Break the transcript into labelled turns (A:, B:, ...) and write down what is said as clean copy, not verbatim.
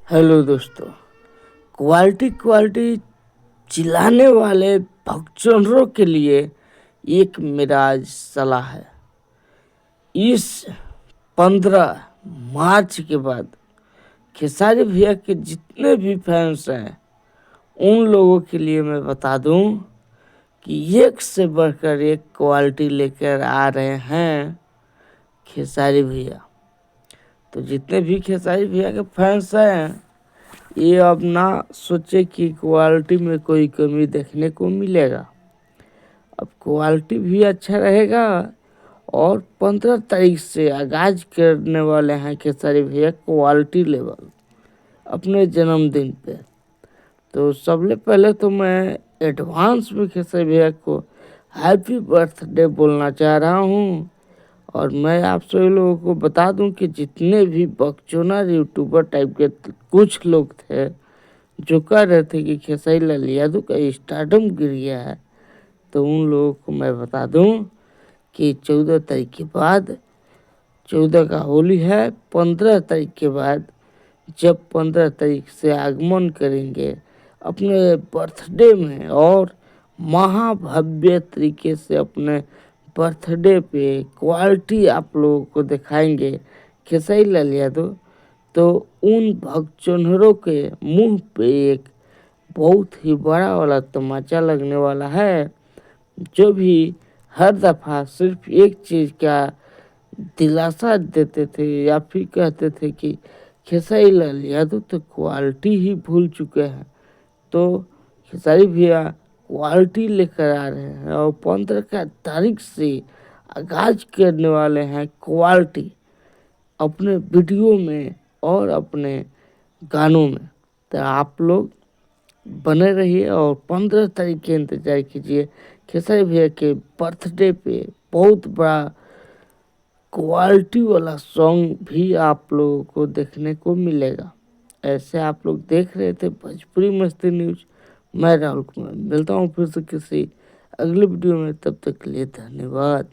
A: Hello दोस्तों। Quality quality चिल्लाने वाले भगचोनरों के लिए एक मेरा आज सलाह है। इस 15 मार्च के बाद खेसारी भैया के जितने भी फैंस हैं उन लोगों के लिए मैं बता दूं कि एक से बढ़कर एक क्वालिटी लेकर आ रहे हैं खेसारी भैया। तो जितने भी खेसारी भैया के फैंस हैं ये अब ना सोचे कि क्वालिटी में कोई कमी देखने को मिलेगा। अब क्वालिटी भी अच्छा रहेगा। और 15 तारीख से आगाज करने वाले हैं खेसारी भैया क्वालिटी लेवल अपने जन्मदिन पे। तो सबसे पहले तो मैं एडवांस में खेसारी भैया को हैप्पी बर्थडे बोलना चाह रहा हूँ। और मैं आप सभी लोगों को बता दूं कि जितने भी बकचोदर यूट्यूबर टाइप के कुछ लोग थे जो कह रहे थे कि खेसारी लाल यादव का स्टारडम गिर गया है, तो उन लोगों को मैं बता दूं कि 14 तारीख के बाद 14 का होली है। 15 तारीख के बाद जब 15 तारीख से आगमन करेंगे अपने बर्थडे में और महाभव्य तरीके से अपने बर्थडे पे क्वालिटी आप लोगों को दिखाएंगे खेसारी लाल यादव, तो उन भगचोनरों के मुंह पे एक बहुत ही बड़ा वाला तमाचा लगने वाला है। जो भी हर दफ़ा सिर्फ एक चीज़ का दिलासा देते थे या फिर कहते थे कि खेसारी लाल यादव तो क्वालिटी ही भूल चुके हैं, तो खेसारी भैया क्वालिटी लेकर आ रहे हैं और 15 तारीख से आगाज करने वाले हैं क्वालिटी अपने वीडियो में और अपने गानों में। तो आप लोग बने रहिए और 15 तारीख के इंतजार कीजिए। खेसारी भैया के बर्थडे पे बहुत बड़ा क्वालिटी वाला सॉन्ग भी आप लोगों को देखने को मिलेगा। ऐसे आप लोग देख रहे थे भोजपुरी मस्ती न्यूज। मैं राहुल कुमार मिलता हूँ फिर से किसी अगले वीडियो में, तब तक के लिए धन्यवाद।